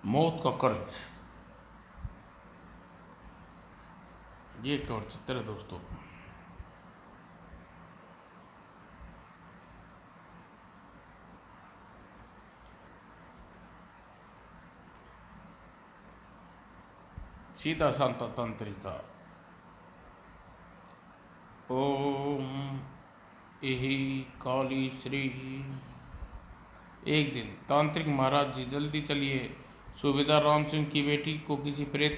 मौत का कर्ज, ये कवर चित्र है दोस्तों। सीधा शांता तंत्रिका। ओम यही काली श्री। एक दिन तांत्रिक महाराज जी, जल्दी चलिए, सूबेदार राम सिंह की बेटी को किसी प्रेत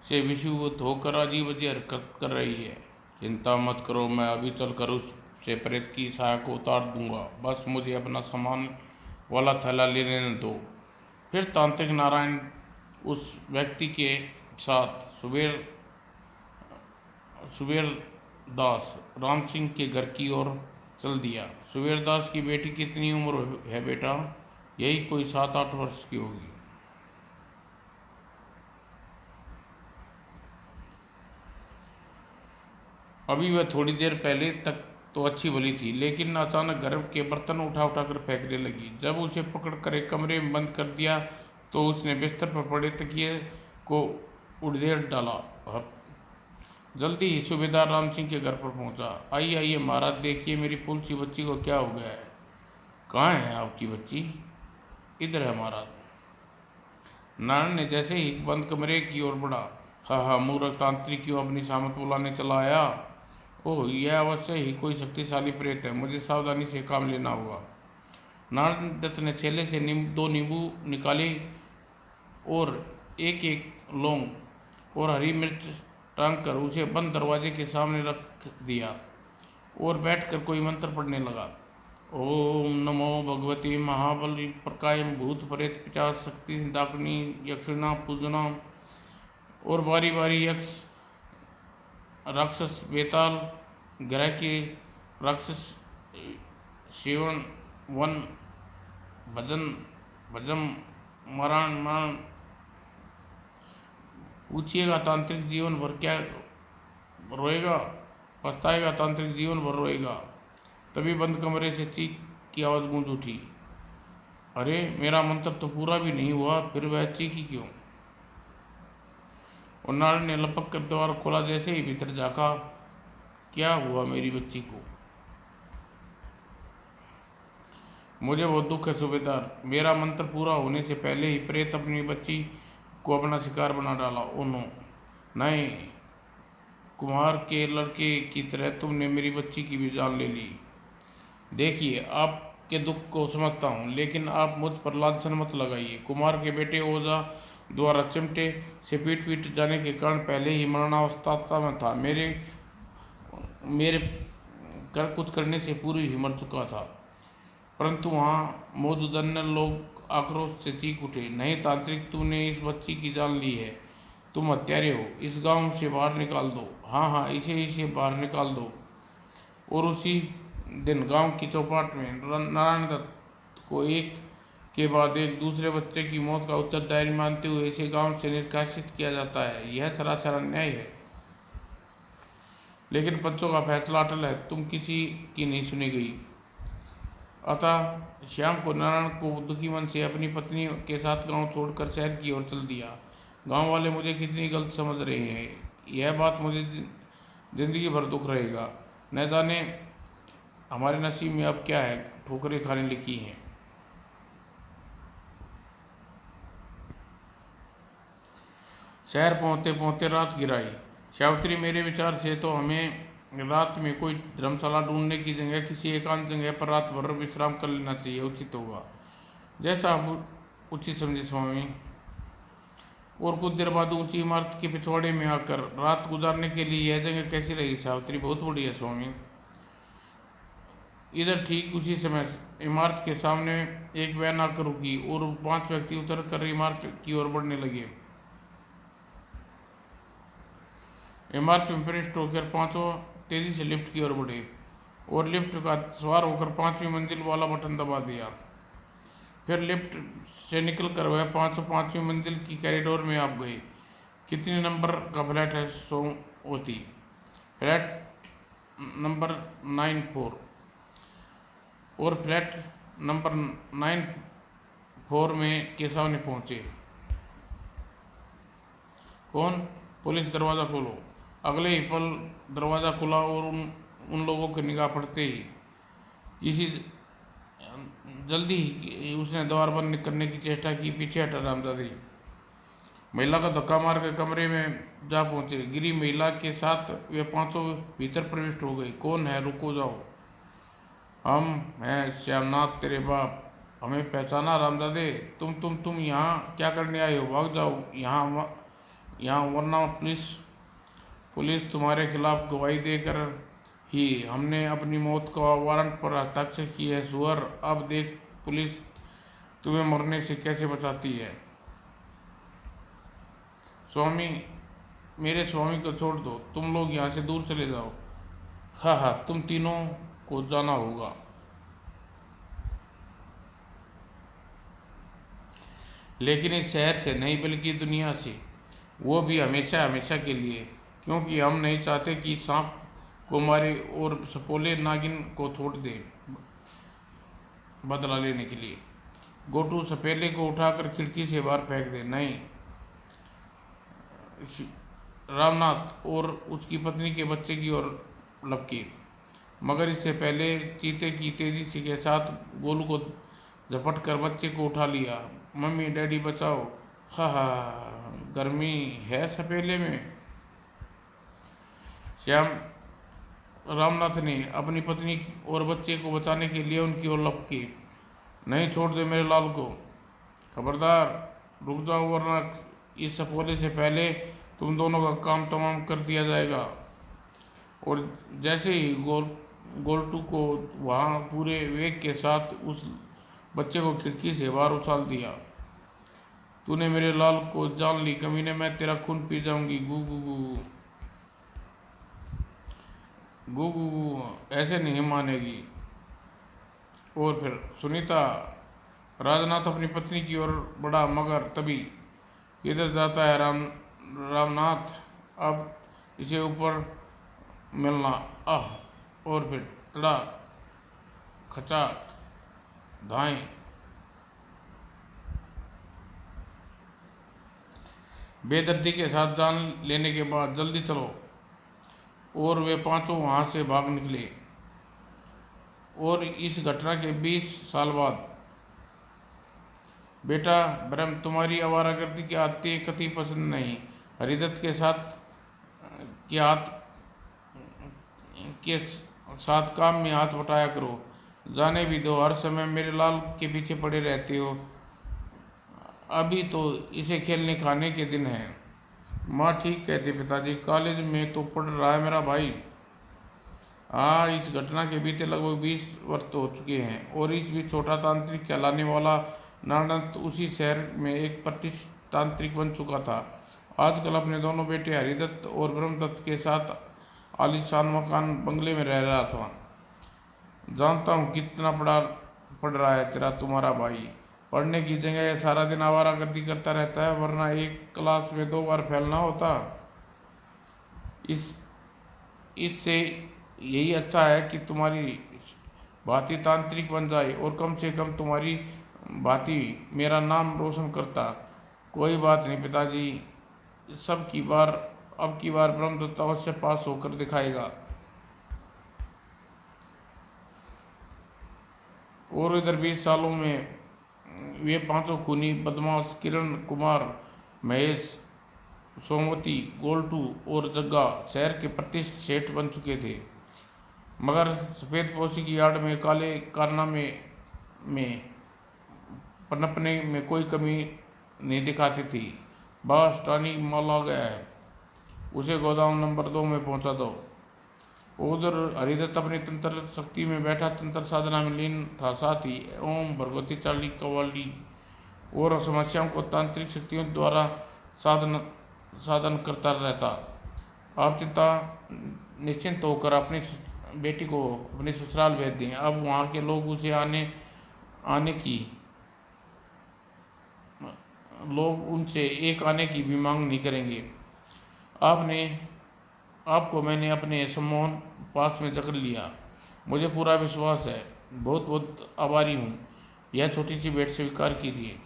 से विषुवत होकर अजीब अजीब हरकत कर रही है। चिंता मत करो, मैं अभी चलकर उससे प्रेत की साया को उतार दूंगा, बस मुझे अपना सामान वाला थैला ले लेने दो। फिर तांत्रिक नारायण उस व्यक्ति के साथ सुबेर दास राम सिंह के घर की ओर चल दिया। सुबेर दास की बेटी कितनी उम्र है बेटा? यही कोई 7-8 वर्ष की होगी। अभी वह थोड़ी देर पहले तक तो अच्छी भली थी, लेकिन अचानक घर के बर्तन उठा उठा कर फेंकने लगी। जब उसे पकड़कर एक कमरे में बंद कर दिया तो उसने बिस्तर पर पड़े तकिए को उड़ेल डाला। जल्दी ही सूबेदार राम सिंह के घर पर पहुंचा। आइए आइए महाराज, देखिए मेरी फूल सी बच्ची को क्या हो गया है। कहाँ है आपकी बच्ची? इधर है महाराज। नारायण ने जैसे ही बंद कमरे की ओर बढ़ा, हा हा, मूर्ख तांत्रिक क्यों अपनी सामत बुलाने चला आया? ओह, यह अवश्य ही कोई शक्तिशाली प्रेत है, मुझे सावधानी से काम लेना होगा। नारायण दत्त ने थैले से 2 नींबू निकाले और एक एक लौंग और हरी मिर्च टांग कर उसे बंद दरवाजे के सामने रख दिया और बैठकर कोई मंत्र पढ़ने लगा। ओम नमो भगवती महाबली प्रकाय भूत प्रेत पिशाच शक्ति डाकिनी यक्षिणा पूजना। और बारी बारी यक्ष राक्षस बेताल ग्रह के राक्षस सेवन वन भजन भजम मरण मरण। पूछिएगा तांत्रिक जीवन भर क्या रोएगा, पछताएगा तांत्रिक जीवन भर रोएगा। तभी बंद कमरे से चीख की आवाज़ गूंज उठी। अरे, मेरा मंत्र तो पूरा भी नहीं हुआ, फिर वह चीखी क्यों? और नारायण ने लपक कर द्वार खोला। जैसे ही भीतर झाँका, क्या हुआ मेरी बच्ची को? मुझे बहुत दुख है सूबेदार, मेरा मंत्र पूरा होने से पहले ही प्रेत अपनी बच्ची को अपना शिकार बना डाला। Oh no! नहीं, कुम्हार के लड़के की तरह तुमने मेरी बच्ची की भी जान ले ली। देखिए, आपके दुख को समझता हूँ, लेकिन आप मुझ पर लांछन मत लगाइए। कुमार के बेटे ओझा द्वारा चिमटे से पीट जाने के कारण पहले ही मरणावस्था में था। मेरे मेरे कर कुछ करने से पूर्व ही मर चुका था। परंतु वहाँ मौजूद अन्य लोग आक्रोश से चीख उठे। नहीं तांत्रिक, तूने इस बच्ची की जान ली है, तुम हत्यारे हो, इस गांव से बाहर निकाल दो। हाँ हाँ, इसे बाहर निकाल दो। और उसी दिन गांव की चौपाट में नारायण दत्त को एक के बाद एक दूसरे बच्चे की मौत का उत्तरदायी मानते हुए इसे गांव से निष्कासित किया जाता है। यह सरासर अन्याय है, लेकिन पंचों का फैसला अटल है, तुम किसी की नहीं सुनी गई। अतः श्याम को नारायण को दुखी मन से अपनी पत्नी के साथ गांव छोड़कर शहर की ओर चल दिया। गांव वाले मुझे कितनी गलत समझ रहे हैं, यह बात मुझे जिंदगी भर दुख रहेगा। न जाने हमारे नसीब में अब क्या है, ठोकरें खाने लिखी हैं। शहर पहुंचते पहुंचते रात गिराई। सावित्री, मेरे विचार से तो हमें रात में कोई धर्मशाला ढूंढने की जगह किसी एकांत जगह पर रात भर विश्राम कर लेना चाहिए, उचित होगा। जैसा आप उचित समझे स्वामी। और कुछ देर बाद ऊंची इमारत के पिछवाड़े में आकर रात गुजारने के लिए यह जगह कैसी रही सावित्री? बहुत बढ़िया स्वामी। इधर ठीक उसी समय इमारत के सामने एक वैन आकर रुकी और 5 व्यक्ति उतर कर इमारत की ओर बढ़ने लगे। इमारत में प्रविष्ट होकर पांचों तेजी से लिफ्ट की ओर बढ़े और लिफ्ट का सवार होकर 5वीं मंजिल वाला बटन दबा दिया। फिर लिफ्ट से निकलकर वह 505वीं मंजिल की कॉरिडोर में आप गए। कितने नंबर का फ्लैट है सोमवती? Flat number 94। और फ्लैट नंबर 94 में केशव ने पहुंचे। कौन? पुलिस, दरवाज़ा खोलो। अगले ही पल दरवाज़ा खुला और उन लोगों की निगाह पड़ते ही किसी जल्दी ही उसने द्वार बंद करने की चेष्टा की। पीछे हटा रामदादी। महिला को धक्का मार के कमरे में जा पहुंचे। गिरी महिला के साथ वे पांचों भीतर प्रविष्ट हो गए। कौन है? रुको, जाओ। हम हैं श्यामनाथ, तेरे बाप। हमें पहचाना रामदादे? तुम यहाँ क्या करने आए हो? भाग जाओ यहाँ वरना पुलिस पुलिस तुम्हारे खिलाफ गवाही देकर ही हमने अपनी मौत का वारंट पर हस्ताक्षर किए है। सुअर, अब देख पुलिस तुम्हें मरने से कैसे बचाती है। स्वामी, मेरे स्वामी को छोड़ दो। तुम लोग यहाँ से दूर चले जाओ। हाँ हाँ, तुम तीनों को जाना होगा। लेकिन इस शहर से नहीं, बल्कि दुनिया से, वो भी हमेशा हमेशा के लिए। क्योंकि हम नहीं चाहते कि सांप को मारे और सपोले नागिन को छोड़ दे बदला लेने के लिए। गोटू सपेले को उठाकर खिड़की से बाहर फेंक दे। नहीं। रामनाथ और उसकी पत्नी के बच्चे की ओर लपके, मगर इससे पहले चीते की तेजी से के साथ गोलू को झपट कर बच्चे को उठा लिया। मम्मी, डैडी बचाओ। हा हा, गर्मी है सपेले में। श्याम रामनाथ ने अपनी पत्नी और बच्चे को बचाने के लिए उनकी ओर लपके। नहीं, छोड़ दे मेरे लाल को। खबरदार, रुक जाओ वरना इस सपोले से पहले तुम दोनों का काम तमाम कर दिया जाएगा। और जैसे ही गोल्टू को वहाँ पूरे वेग के साथ उस बच्चे को खिड़की से बाहर उछाल दिया। तूने मेरे लाल को जान ली कमीने, मैं तेरा खून पी जाऊंगी। गू गू गू गू गू गू, ऐसे नहीं मानेगी। और फिर सुनीता। राजनाथ अपनी पत्नी की ओर बढ़ा, मगर तभी किधर जाता है रामनाथ, अब इसे ऊपर मिलना। आह। और फिर तड़ा खचाक धाएं। बेदर्दी के साथ जान लेने के बाद जल्दी चलो। और वे पांचों वहां से भाग निकले। और इस घटना के 20 साल बाद, बेटा ब्रह्म, तुम्हारी आवारागर्दी की आदतें कति पसंद नहीं। हरिदत्त के साथ काम में हाथ बटाया करो। जाने भी दो, हर समय मेरे लाल के पीछे पड़े रहते हो। अभी तो इसे खेलने खाने के दिन हैं। माँ ठीक कहती पिताजी, कॉलेज में तो पढ़ रहा है मेरा भाई। हाँ, इस घटना के बीते लगभग 20 वर्ष तो हो चुके हैं। और इस बीच छोटा तांत्रिक कहलाने वाला नारदत्त उसी शहर में एक प्रतिष्ठित तांत्रिक बन चुका था। आजकल अपने दोनों बेटे हरिदत्त और ब्रह्मदत्त के साथ आलीशान मकान बंगले में रह रहा था। जानता हूँ कितना पढ़ रहा है तुम्हारा भाई। पढ़ने की जगह सारा दिन आवारागर्दी करता रहता है, वरना एक क्लास में 2 बार फैलना होता। इससे यही अच्छा है कि तुम्हारी भांति तांत्रिक बन जाए और कम से कम तुम्हारी भांति मेरा नाम रोशन करता। कोई बात नहीं पिताजी, अब की बार ब्रह्मदत्त अवश्य पास होकर दिखाएगा। और इधर 20 सालों में वे पांचों खूनी बदमाश किरण कुमार, महेश, सोमवती, गोल्टू और जग्गा शहर के प्रतिष्ठित सेठ बन चुके थे। मगर सफेद पोशी की आड़ में काले कारनामे में पनपने में कोई कमी नहीं दिखाती थी। बस टानी माल आ गया है, उसे गोदाम नंबर 2 में पहुंचा दो। उधर हरिदत्त अपनी तंत्र शक्ति में बैठा तंत्र साधना में लीन था। साथ ही ओम भगवती चाली कवाली और समस्याओं को तांत्रिक शक्तियों द्वारा साधन करता रहता। आप निश्चिंत होकर अपनी बेटी को अपने ससुराल भेज दें। अब वहाँ के लोग उसे उनसे एक आने की भी मांग नहीं करेंगे। आपको मैंने अपने सम्मोहन पास में जकड़ लिया। मुझे पूरा विश्वास है। बहुत बहुत आभारी हूँ। यह छोटी सी भेंट स्वीकार कीजिए।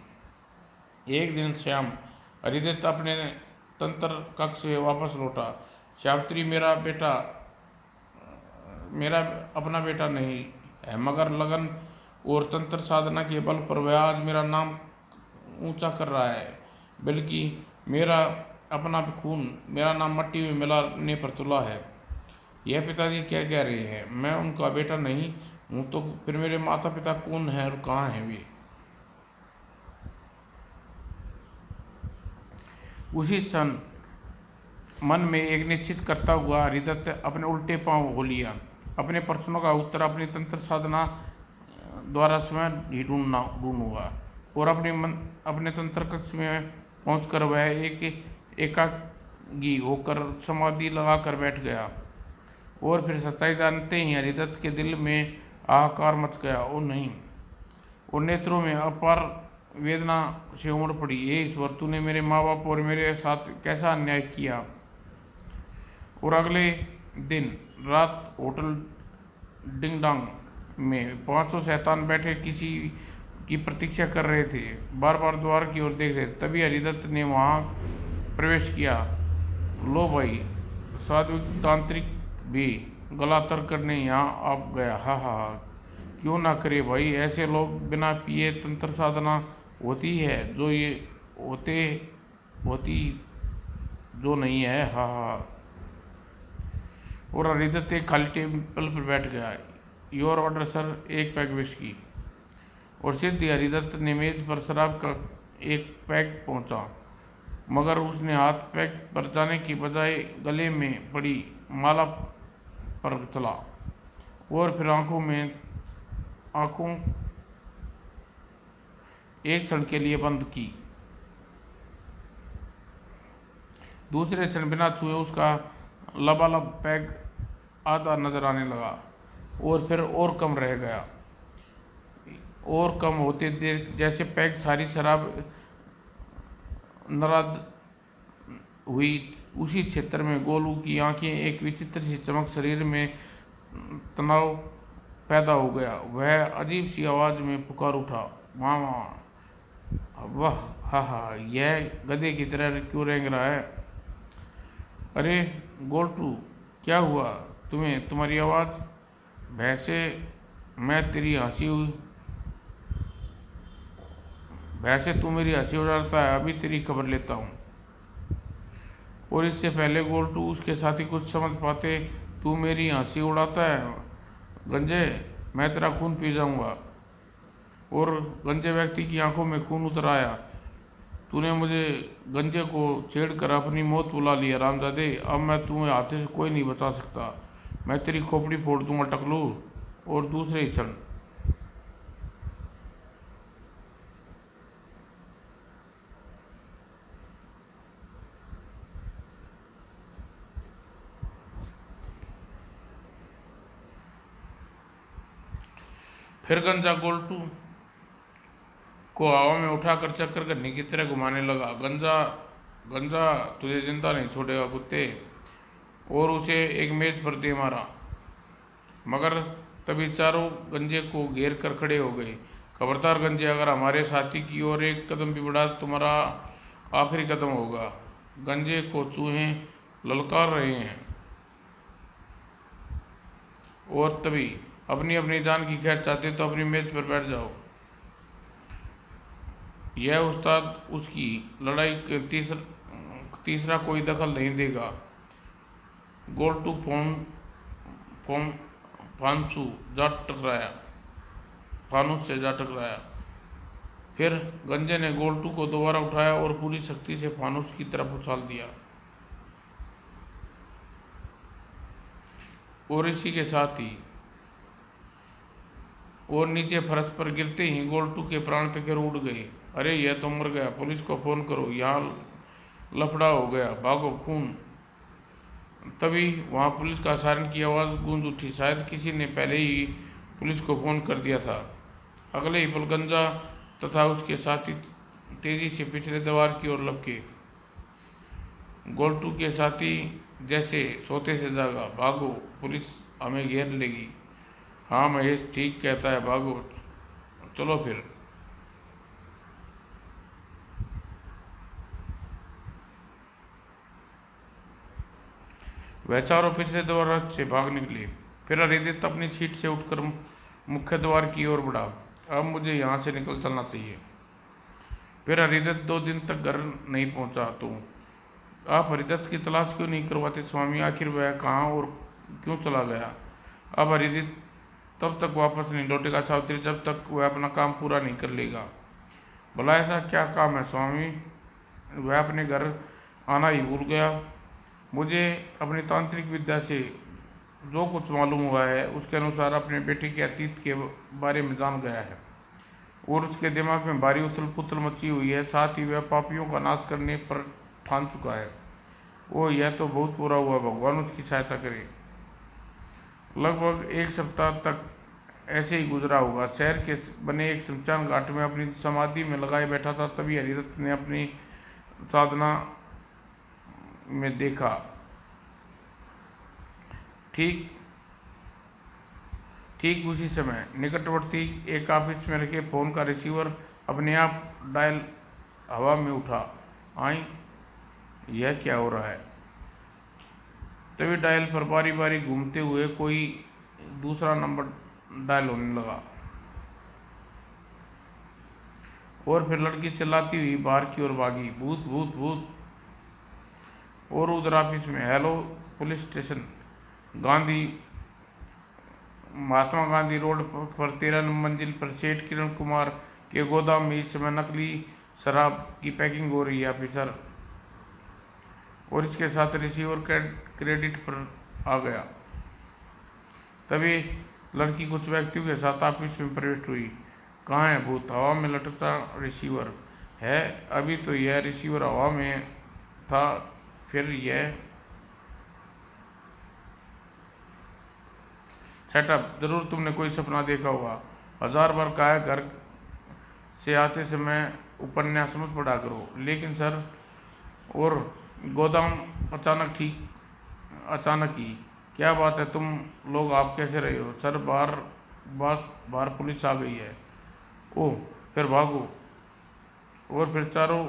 एक दिन श्याम हरिदत्त अपने तंत्र कक्ष से वापस लौटा। सावित्री मेरा अपना बेटा नहीं है, मगर लगन और तंत्र साधना के बल पर वह आज मेरा नाम ऊंचा कर रहा है। बल्कि मेरा अपना खून मेरा नाम मट्टी में मिलाने पर तुला है। यह पिताजी क्या कह रहे हैं? मैं उनका बेटा नहीं हूँ तो फिर मेरे माता पिता कौन है और कहाँ हैं वे? उसी क्षण मन में एक निश्चित करता हुआ हरिदत्त अपने उल्टे पांव हो लिया। अपने प्रश्नों का उत्तर अपनी तंत्र साधना द्वारा स्वयं ही ढूंढूंगा। और अपने तंत्र कक्ष में पहुंचकर वह एकागी होकर समाधि लगाकर बैठ गया। और फिर सच्चाई जानते ही हरिदत्त के दिल में हाहाकार मच गया। और नहीं, और नेत्रों में अपार वेदना से उमड़ पड़ी। ये ईश्वर, तूने मेरे माँ बाप और मेरे साथ कैसा अन्याय किया। और अगले दिन रात होटल डिंगडांग में पांचों शैतान बैठे किसी की प्रतीक्षा कर रहे थे, बार बार द्वार की ओर देख रहे थे। तभी हरिदत्त ने वहां प्रवेश किया। लो भाई, सात्विक तांत्रिक भी गला तर करने यहाँ आ गया। हा हा हा, क्यों ना करे भाई, ऐसे लोग बिना पिए तंत्र साधना होती है जो ये होती जो नहीं है। हा हा। और हरिदत्त एक खाली टेबल पर बैठ गया। योर ऑर्डर सर, एक पैक विस्की। और सिद्ध हरिदत्त ने मेज पर शराब का एक पैक पहुंचा, मगर उसने हाथ पैक पर जाने की बजाय गले में पड़ी माला पर चला। और फिर आंखों एक क्षण के लिए बंद की। दूसरे क्षण बिना छुए उसका लबालब पैक आधा नजर आने लगा। और फिर और कम रह गया। और कम होते देख जैसे पैक सारी शराब नाराज हुई। उसी क्षेत्र में गोलू की आंखें एक विचित्र सी चमक, शरीर में तनाव पैदा हो गया। वह अजीब सी आवाज में पुकार उठा, मामा। वाह, हा हा, यह गधे की तरह क्यों रेंग रहा है? अरे गोल्टू, क्या हुआ तुम्हें? तुम्हारी आवाज भैंसे मैं तेरी हंसी वैसे तू मेरी हंसी उड़ाता है, अभी तेरी खबर लेता हूँ। और इससे पहले गोल्टू उसके साथी कुछ समझ पाते, तू मेरी हंसी उड़ाता है गंजे, मैं तेरा खून पी जाऊंगा। और गंजे व्यक्ति की आंखों में खून उतर आया। तूने मुझे गंजे को छेड़कर अपनी मौत बुला ली हरामजादे। अब मैं तुम्हें हाथे से कोई नहीं बचा सकता। मैं तेरी खोपड़ी फोड़ दूंगा टकलू। और दूसरे ही क्षण फिर गंजा गोल्टू को हवा में उठाकर चक्कर करने की तरह घुमाने लगा। गंजा गंजा, तुझे जिंदा नहीं छोड़ेगा कुत्ते। और उसे एक मेज पर दे मारा। मगर तभी चारों गंजे को घेर कर खड़े हो गए। खबरदार गंजे, अगर हमारे साथी की ओर एक कदम भी बढ़ा तो तुम्हारा आखिरी कदम होगा। गंजे को चूहे ललकार रहे हैं। और तभी अपनी अपनी जान की खैर चाहते तो अपनी मेज पर बैठ जाओ। यह उस्ताद उसकी लड़ाई के तीसरा कोई दखल नहीं देगा। गोल्टू फोम फांसू जा टकराया फानुस से जा टकराया। फिर गंजे ने गोल्टू को दोबारा उठाया और पूरी शक्ति से फानुस की तरफ उछाल दिया। और इसी के साथ ही और नीचे फर्श पर गिरते ही गोल्टू के प्राण तक उड़ गए। अरे यह तो मर गया, पुलिस को फोन करो, यहाँ लफड़ा हो गया, भागो खून। तभी वहां पुलिस का सायरन की आवाज गूंज उठी। शायद किसी ने पहले ही पुलिस को फोन कर दिया था। अगले ही पल गंजा तथा उसके साथी तेजी से पिछले दीवार की ओर लपके। गोल्टू के साथी जैसे सोते से जागा। भागो, पुलिस हमें घेर लेगी। हाँ महेश ठीक कहता है, भागो, चलो फिर। वह चारों पिछले द्वार से भाग निकले। फिर हरिदत्त अपनी सीट से उठकर मुख्य द्वार की ओर बढ़ा। अब मुझे यहाँ से निकल चलना चाहिए। फिर हरिदत्त 2 दिन तक घर नहीं पहुँचा। तो आप हरिदत्त की तलाश क्यों नहीं करवाते स्वामी? आखिर वह कहाँ और क्यों चला गया? अब हरिदत्त तब तक वापस नहीं लौटेगा सावित्री, जब तक वह अपना काम पूरा नहीं कर लेगा। भला ऐसा क्या काम है स्वामी? वह अपने घर आना ही भूल गया। मुझे अपनी तांत्रिक विद्या से जो कुछ मालूम हुआ है उसके अनुसार अपने बेटे के अतीत के बारे में जान गया है और उसके दिमाग में भारी उथल पुथल मची हुई है। साथ ही वह पापियों का नाश करने पर ठान चुका है। ओ, यह तो बहुत बुरा हुआ, भगवान उसकी सहायता करे। लगभग 1 सप्ताह तक ऐसे ही गुजरा होगा। शहर के बने एक शमशान घाट में अपनी समाधि में लगाए बैठा था। तभी हरिदत्त ने अपनी साधना में देखा। ठीक ठीक उसी समय निकटवर्ती एक ऑफिस में रखे फोन का रिसीवर अपने आप डायल हवा में उठा। आई, यह क्या हो रहा है? तभी डायल पर बारी बारी घूमते हुए कोई दूसरा नंबर डायल होने लगा और फिर लड़की चिल्लाती हुई बाहर की ओर भागी, भूत भूत भूत। और उधर ऑफिस में, hello police station, Gandhi Mahatma Gandhi road पर 13 मंजिल पर सेठ किरण कुमार के गोदाम में इस समय नकली शराब की पैकिंग हो रही है ऑफिसर। और इसके साथ रिसीवर क्रेडिट पर आ गया। तभी लड़की कुछ व्यक्तियों के साथ ऑफिस में प्रवेश हुई। कहाँ है भूत? हवा में लटकता रिसीवर है। अभी तो यह रिसीवर हवा में था, फिर यह सेटअप। जरूर तुमने कोई सपना देखा होगा। 1000 बार कहा है घर से आते समय उपन्यास मत पढ़ा करो, लेकिन सर। और गोदाम अचानक ही क्या बात है? तुम लोग आप कैसे रहे हो? सर, बाहर पुलिस आ गई है। ओह, फिर भागो। और फिर चारों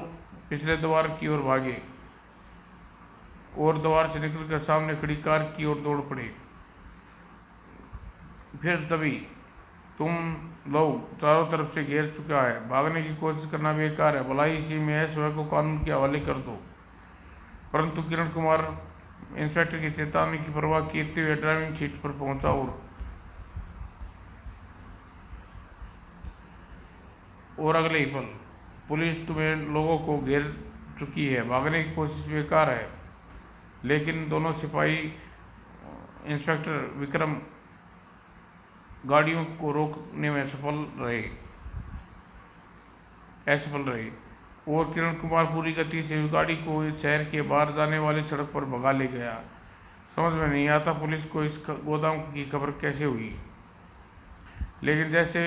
पिछले द्वार की ओर भागे और द्वार से निकलकर सामने खड़ी कार की ओर दौड़ पड़े। फिर तभी तुम लोग चारों तरफ से घेर चुका है। भागने की कोशिश करना बेकार है। भलाई इसी में है, स्वयं को कानून के हवाले कर दो। परंतु किरण कुमार इंस्पेक्टर की चेतावनी की परवाह करते हुए ड्राइविंग सीट पर पहुंचा और अगले ही पल पुलिस तुम्हें लोगों को घेर चुकी है। भागने की कोशिश बेकार है। लेकिन दोनों सिपाही इंस्पेक्टर विक्रम गाड़ियों को रोकने में असफल रहे और किरण कुमार पूरी गति से उस गाड़ी को शहर के बाहर जाने वाली सड़क पर भगा ले गया। समझ में नहीं आता पुलिस को इस गोदाम की खबर कैसे हुई, लेकिन जैसे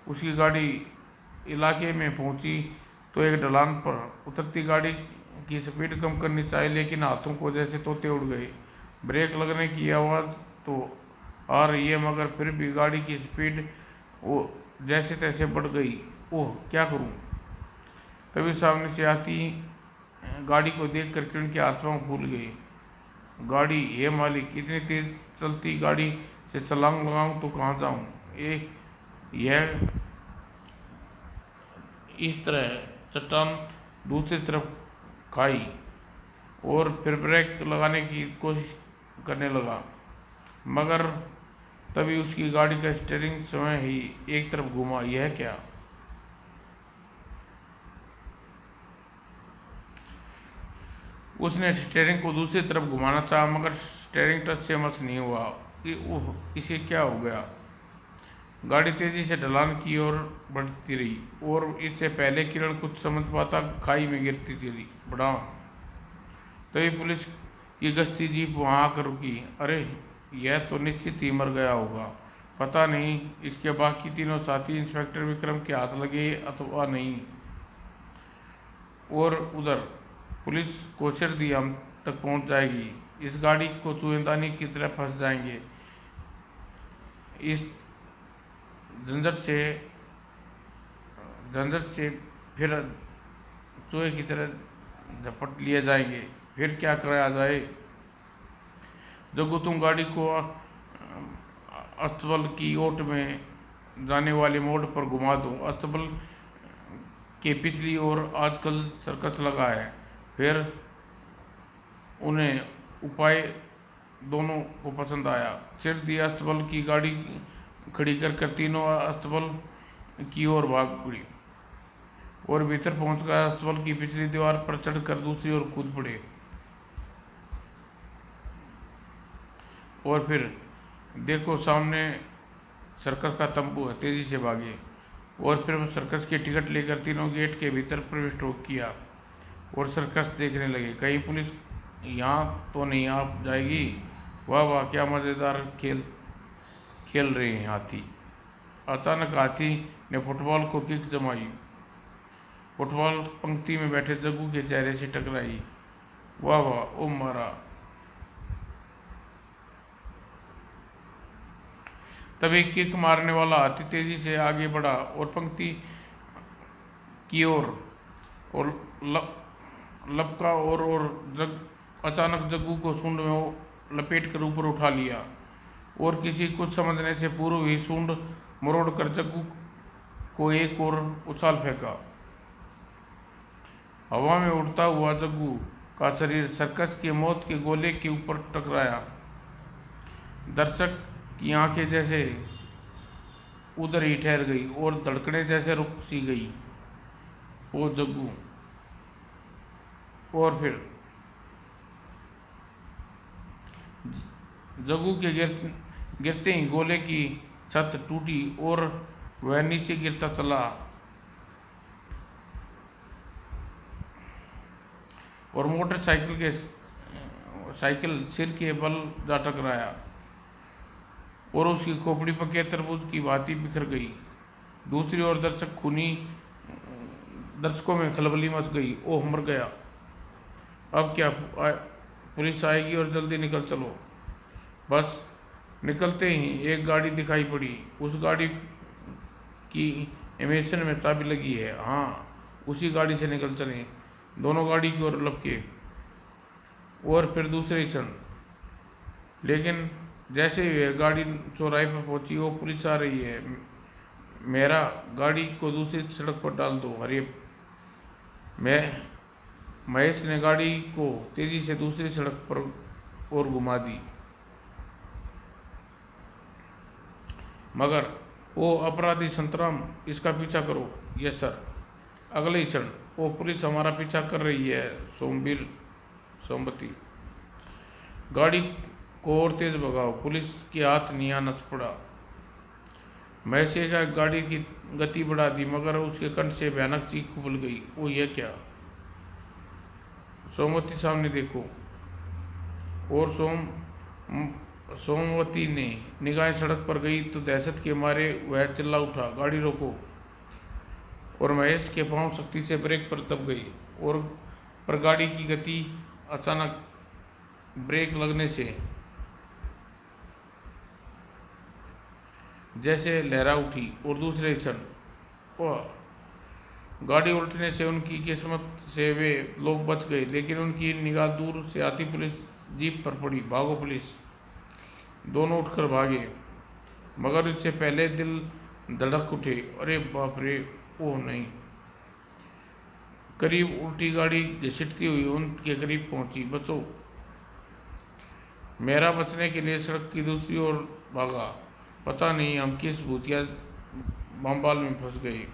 उसकी गाड़ी इलाके में पहुंची तो एक ढलान पर उतरती गाड़ी की स्पीड कम करनी चाहिए, लेकिन हाथों को जैसे तोते उड़ गए। ब्रेक लगने की आवाज़ तो आ रही है, मगर फिर भी गाड़ी की स्पीड वो जैसे तैसे बढ़ गई। ओह, क्या करूं? तभी सामने से आती गाड़ी को देखकर किरण के हाथ पांव फूल गए। गाड़ी, हे मालिक, इतनी तेज चलती गाड़ी से छलांग लगाऊं तो कहाँ जाऊं? यह इस तरह चट्टान, दूसरी तरफ खाई। और फिर ब्रेक लगाने की कोशिश करने लगा, मगर तभी उसकी गाड़ी का स्टीयरिंग स्वयं ही एक तरफ घूमा। यह क्या? उसने स्टीयरिंग को दूसरी तरफ घुमाना चाहा, मगर स्टीयरिंग टच से मस नहीं हुआ। ओह, इसे क्या हो गया? गाड़ी तेजी से ढलान की ओर बढ़ती रही और इससे पहले किरण कुछ समझ पाता खाई में गिरती चली बढ़ा। तभी पुलिस की गश्ती जीप वहां आकर रुकी। अरे, यह तो निश्चित ही मर गया होगा। पता नहीं इसके बाकी तीनों साथी इंस्पेक्टर विक्रम के हाथ लगे अथवा नहीं। और उधर पुलिस को सिर दी हम तक पहुंच जाएगी। इस गाड़ी को चूहेदानी की तरह फंस जाएंगे। इस झंझट से फिर चूहे की तरह झपट लिए जाएंगे। फिर क्या कराया जाए? जग्गू तुम गाड़ी को अस्तबल की ओट में जाने वाले मोड़ पर घुमा दो। अस्तबल के पिछली ओर आजकल सर्कस लगा है। फिर उन्हें उपाय दोनों को पसंद आया। चिर दिया अस्तबल की गाड़ी खड़ी कर तीनों अस्तबल की ओर भाग पड़ी और भीतर पहुंचकर अस्तबल की पिछली दीवार पर चढ़कर दूसरी ओर कूद पड़े और फिर देखो सामने सर्कस का तंबू है, तेजी से भागे। और फिर सर्कस के टिकट लेकर तीनों गेट के भीतर प्रवेश किया और सर्कस देखने लगे। कहीं पुलिस यहाँ तो नहीं आ जाएगी। वाह वाह, क्या मज़ेदार खेल खेल रहे हैं हाथी। अचानक हाथी ने फुटबॉल को किक जमाई। फुटबॉल पंक्ति में बैठे जग्गू के चेहरे से टकराई। वाह वाह, ओ मारा। तभी किक मारने वाला हाथी तेजी से आगे बढ़ा और पंक्ति की ओर और लपका और अचानक जग्गू को सूंड में लपेट कर ऊपर उठा लिया और किसी कुछ समझने से पूर्व ही सूंड मरोड़ कर जग्गू को एक और उछाल फेंका। हवा में उड़ता हुआ जग्गू का शरीर सर्कस के मौत के गोले के ऊपर टकराया। दर्शक की आंखें जैसे उधर ही ठहर गई और धड़कनें जैसे रुक सी गई। वो जग्गू। और फिर जग्गू के गिरते ही गोले की छत टूटी और वह नीचे गिरता चला और साइकिल सिर के बल जा टकराया और उसकी खोपड़ी पर के तरबूज की भांति बिखर गई। दूसरी ओर दर्शकों में खलबली मच गई। ओह, मर गया। अब क्या पुलिस आएगी और जल्दी निकल चलो। बस निकलते ही एक गाड़ी दिखाई पड़ी। उस गाड़ी की एमिशन में चाबी लगी है। हाँ, उसी गाड़ी से निकल चले। दोनों गाड़ी की ओर लपके और फिर दूसरे क्षण, लेकिन जैसे ही वह गाड़ी चौराहे पर पहुंची, वो पुलिस आ रही है। मेरा गाड़ी को दूसरी सड़क पर डाल दो। अरे महेश ने गाड़ी को तेजी से दूसरी सड़क पर और घुमा दी। मगर वो अपराधी संतराम, इसका पीछा करो। Yes sir. अगले ही क्षण वो पुलिस हमारा पीछा कर रही है। सोमवती, गाड़ी को और तेज भगाओ। पुलिस के हाथ निया नच पड़ा। महेश का गाड़ी की गति बढ़ा दी, मगर उसके कंठ से भयानक चीख उबल गई। वो यह क्या? सोमवती, सामने देखो। और सोमवती ने निगाहें सड़क पर गई तो दहशत के मारे वह चिल्ला उठा, गाड़ी रोको। और महेश के पांव सख्ती से ब्रेक पर दब गई और पर गाड़ी की गति अचानक ब्रेक लगने से जैसे लहरा उठी और दूसरे क्षण गाड़ी उल्टने से उनकी किस्मत से वे लोग बच गए, लेकिन उनकी निगाह दूर से आती पुलिस जीप पर पड़ी। भागो पुलिस। दोनों उठकर भागे, मगर इससे पहले दिल धड़क उठे। अरे बाप रे, ओह नहीं। करीब उल्टी गाड़ी घसीटती हुई उनके करीब पहुंची। बचो। मेरा बचने के लिए सड़क की दूसरी ओर भागा। पता नहीं हम किस भूतिया बम्बाल में फंस गए।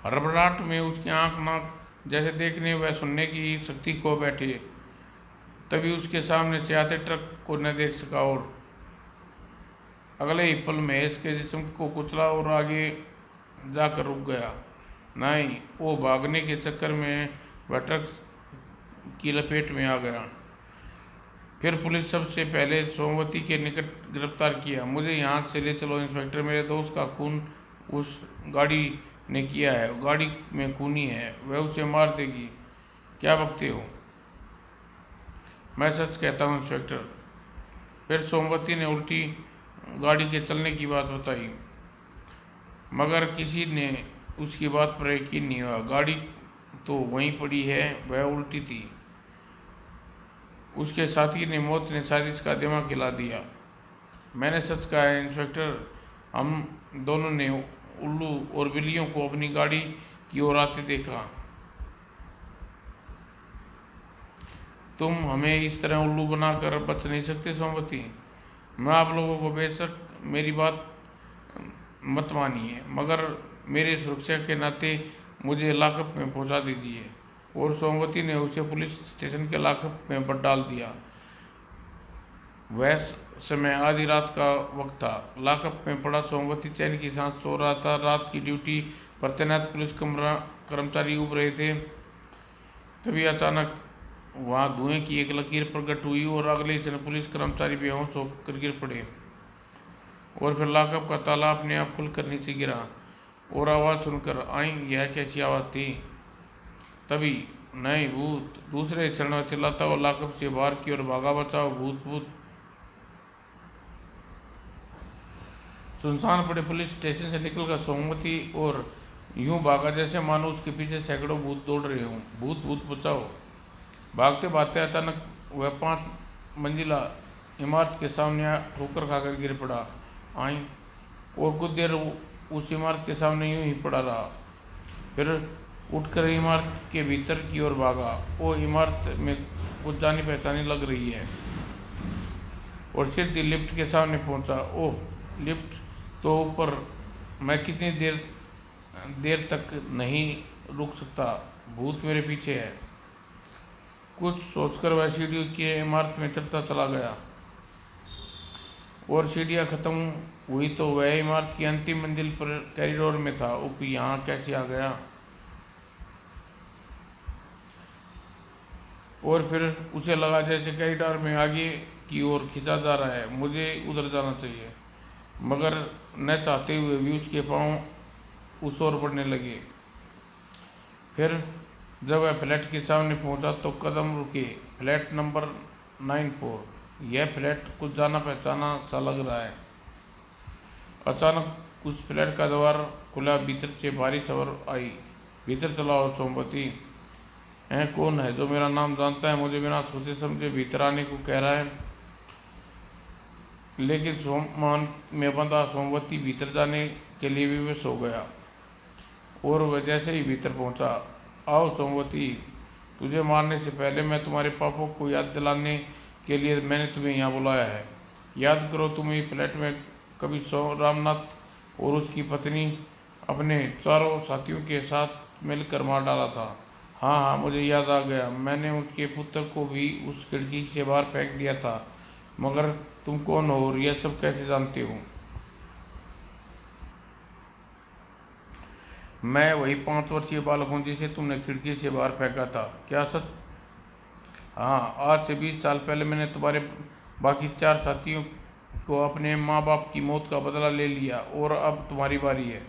हड़बड़ाहट में उसकी आंख नाक जैसे देखने व सुनने की शक्ति खो बैठे। तभी उसके सामने से आते ट्रक को न देख सका और अगले ही पल महेश के जिस्म को कुचला और आगे जाकर रुक गया। नहीं, वो भागने के चक्कर में वह ट्रक की लपेट में आ गया। फिर पुलिस सबसे पहले सोमवती के निकट गिरफ्तार किया। मुझे यहाँ से ले चलो इंस्पेक्टर, मेरे दोस्त का खून उस गाड़ी ने किया है। गाड़ी में खूनी है, वह उसे मार देगी। क्या बकते हो? मैं सच कहता हूँ इंस्पेक्टर। फिर सोमवती ने उल्टी गाड़ी के चलने की बात बताई, मगर किसी ने उसकी बात पर यकीन नहीं हुआ। गाड़ी तो वहीं पड़ी है, वह उल्टी थी। उसके साथी ने मौत ने शायद इसका दिमाग हिला दिया। मैंने सच कहा है इंस्पेक्टर, हम दोनों ने उल्लू और बिल्लियों को अपनी गाड़ी की ओर आते देखा। तुम हमें इस तरह उल्लू बनाकर बच नहीं सकते सोमवती। मैं आप लोगों को बेशक मेरी बात मत मानिए, मगर मेरी सुरक्षा के नाते मुझे लॉकअप में पहुंचा दीजिए। और सोमवती ने उसे पुलिस स्टेशन के लॉकअप में डाल दिया। वह समय आधी रात का वक्त था। लॉकअप में पड़ा सोमवती चैन की सांस सो रहा था। रात की ड्यूटी पर तैनात पुलिस कर्मचारी उब रहे थे। तभी अचानक वहां धुएं की एक लकीर प्रकट हुई और अगले क्षण पुलिस कर्मचारी बेहोश होकर गिर पड़े और फिर लॉकअप का ताला अपने आप खुलकर नीचे गिरा और आवाज़ सुनकर आई, यह कैसी आवाज़ थी? तभी नहीं भूत, दूसरे क्षण में चिल्लाता हुआ लॉकअप से बाहर की ओर भागा। बचाओ, भूत भूत। सुनसान पड़े पुलिस स्टेशन से निकलकर सोमवती और यूं भागा जैसे मानो उसके पीछे सैकड़ों भूत दौड़ रहे हों। भूत भूत बचाओ। भागते भागते अचानक वह 5 मंजिला इमारत के सामने ठोकर खाकर गिर पड़ा। आई और कुछ देर उस इमारत के सामने यूं ही पड़ा रहा। फिर उठकर इमारत के भीतर की ओर भागा। वो इमारत में कुछ जानी पहचानी लग रही है और सीधी लिफ्ट के सामने पहुंचा। ओह, लिफ्ट तो ऊपर। मैं कितनी देर देर तक नहीं रुक सकता। भूत मेरे पीछे है। कुछ सोचकर वह सीढ़ियों की इमारत में चढ़ता चला गया और सीढ़ियाँ खत्म हुई तो वह इमारत की अंतिम मंजिल पर कॉरिडोर में था। उप, यहाँ कैसे आ गया? और फिर उसे लगा जैसे कॉरिडोर में आगे की ओर खींचा जा रहा है। मुझे उधर जाना चाहिए, मगर न चाहते हुए भी उसके पांव उस ओर बढ़ने लगे। फिर जब वह फ्लैट के सामने पहुंचा तो कदम रुके। Flat number 94। यह फ्लैट कुछ जाना पहचाना सा लग रहा है। अचानक उस फ्लैट का द्वार खुला। भीतर से भारी खबर आई। भीतर चला आओ सोमवती। है कौन है जो मेरा नाम जानता है, मुझे बिना सोचे समझे भीतर आने को कह रहा है? लेकिन सोमान में बंधा सोमवती भीतर जाने के लिए विवश हो गया और वह जैसे ही भीतर पहुंचा, आओ सोमवती, तुझे मारने से पहले मैं तुम्हारे पापों को याद दिलाने के लिए मैंने तुम्हें यहाँ बुलाया है। याद करो, तुम इस फ्लैट में कभी रामनाथ और उसकी पत्नी अपने 4 साथियों के साथ मिलकर मार डाला था। हाँ हाँ, मुझे याद आ गया। मैंने उनके पुत्र को भी उस खिड़की से बाहर फेंक दिया था। मगर तुम कौन हो और यह सब कैसे जानते हो? मैं वही 5 वर्षीय बालक हूँ जिसे तुमने खिड़की से बाहर फेंका था। क्या सच? हाँ, आज से 20 साल पहले मैंने तुम्हारे बाकी 4 साथियों को अपने माँ बाप की मौत का बदला ले लिया और अब तुम्हारी बारी है।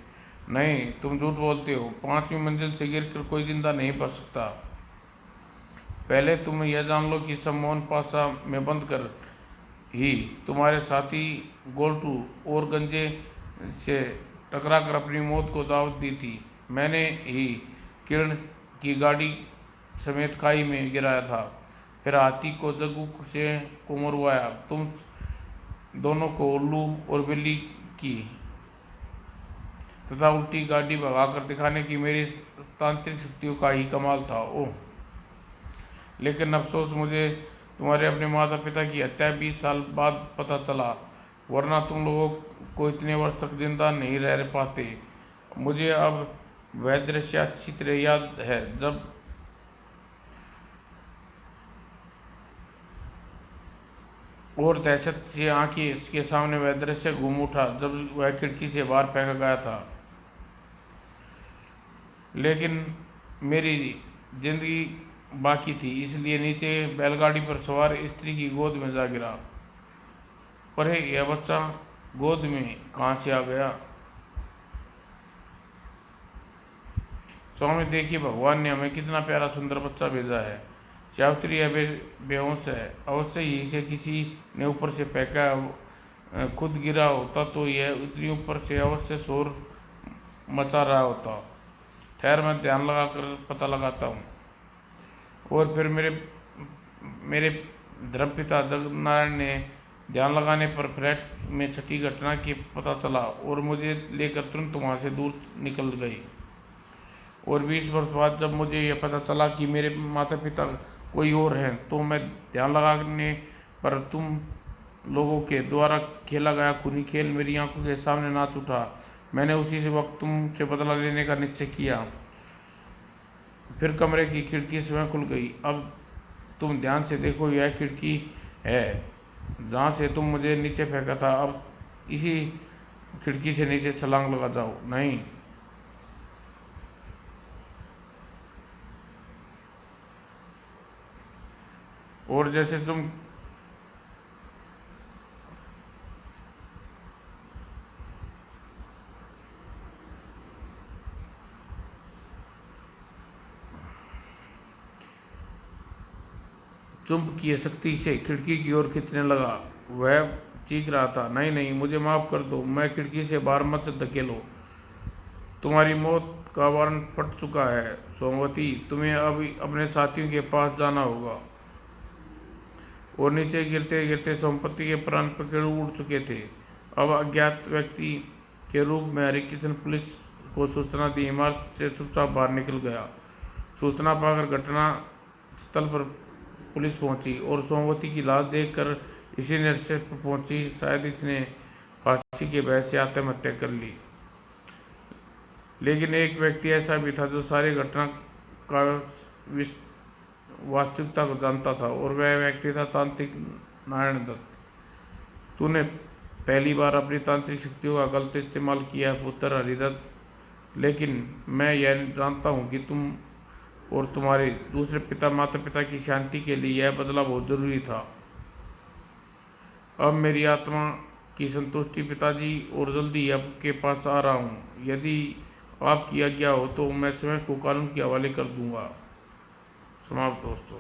नहीं, तुम झूठ बोलते हो। 5वीं मंजिल से गिरकर कोई जिंदा नहीं बच सकता। पहले तुम यह जान लो कि सम्मोहन पासा में बंद कर ही तुम्हारे साथी गोल्टू और गंजे से टकराकर अपनी मौत को दावत दी थी। मैंने ही किरण की गाड़ी समेत खाई में गिराया था, फिर हाथी को जग्गू से को मरवाया, तुम दोनों को उल्लू और बिल्ली की तथा उल्टी गाड़ी भगाकर दिखाने की मेरी तांत्रिक शक्तियों का ही कमाल था। ओह, लेकिन अफसोस, मुझे तुम्हारे अपने माता पिता की हत्या 20 साल बाद पता चला, वरना तुम लोगों को इतने वर्ष तक जिंदा नहीं रह पाते। मुझे अब वह दृश्य अच्छी तरह याद है जब और दहशत से आंखें इसके सामने वह दृश्य घूम उठा जब वह खिड़की से बाहर फेंका गया था। लेकिन मेरी जिंदगी बाकी थी, इसलिए नीचे बैलगाड़ी पर सवार स्त्री की गोद में जा गिरा। पर यह बच्चा गोद में कहाँ से आ गया? स्वामी, देखिए, भगवान ने हमें कितना प्यारा सुंदर बच्चा भेजा है। सावित्री अब बेहोश है। अवश्य ही इसे किसी ने ऊपर से फेंका। खुद गिरा होता तो यह इतनी ऊपर से अवश्य शोर मचा रहा होता। ठहर, मैं ध्यान लगाकर पता लगाता हूँ। और फिर मेरे मेरे धर्मपिता जगनारायण ने ध्यान लगाने पर फ्लैट में छठी घटना की पता चला और मुझे लेकर तुरंत वहाँ से दूर निकल गए। और 20 वर्ष बाद जब मुझे यह पता चला कि मेरे माता पिता कोई और हैं, तो मैं ध्यान लगाने पर तुम लोगों के द्वारा खेला गया खूनी खेल मेरी आंखों के सामने नाच उठा। मैंने उसी से वक्त तुमसे बदला लेने का निश्चय किया। फिर कमरे की खिड़की स्वयं खुल गई। अब तुम ध्यान से देखो, यह खिड़की है जहाँ से तुम मुझे नीचे फेंका था। अब इसी खिड़की से नीचे छलांग लगा जाओ। नहीं। और जैसे तुम चुंबकीय शक्ति से खिड़की की ओर खींचने लगा। वह चीख रहा था, नहीं नहीं, मुझे माफ कर दो, मैं खिड़की से बाहर मत धकेलो। तुम्हारी मौत का वारंट फट चुका है सोमवती, तुम्हें अब अपने साथियों के पास जाना होगा। और नीचे गिरते गिरते सोमपति के प्राण पखेरु उड़ चुके थे। अब अज्ञात व्यक्ति के रूप में हरिकृष्ण पुलिस को सूचना दी इमारत से चुपचाप बाहर निकल गया। सूचना पाकर घटना स्थल पर पुलिस पहुंची और सोमवती की लाश देखकर इसी निश्चय पर पहुंची, शायद इसने फांसी के भय से आत्महत्या कर ली। लेकिन एक व्यक्ति ऐसा भी था जो सारी घटना का वास्तविकता को जानता था, और वह व्यक्ति था तांत्रिक नारायण दत्त। तूने पहली बार अपनी तांत्रिक शक्तियों का गलत इस्तेमाल किया है पुत्र हरिदत्त, लेकिन मैं यह जानता हूँ कि तुम और तुम्हारे दूसरे माता पिता की शांति के लिए यह बदला बहुत जरूरी था। अब मेरी आत्मा की संतुष्टि पिताजी, और जल्दी आपके पास आ रहा हूँ। यदि आपकी आज्ञा हो तो मैं स्वयं को कानून के हवाले कर दूंगा। समाप्त दोस्तों।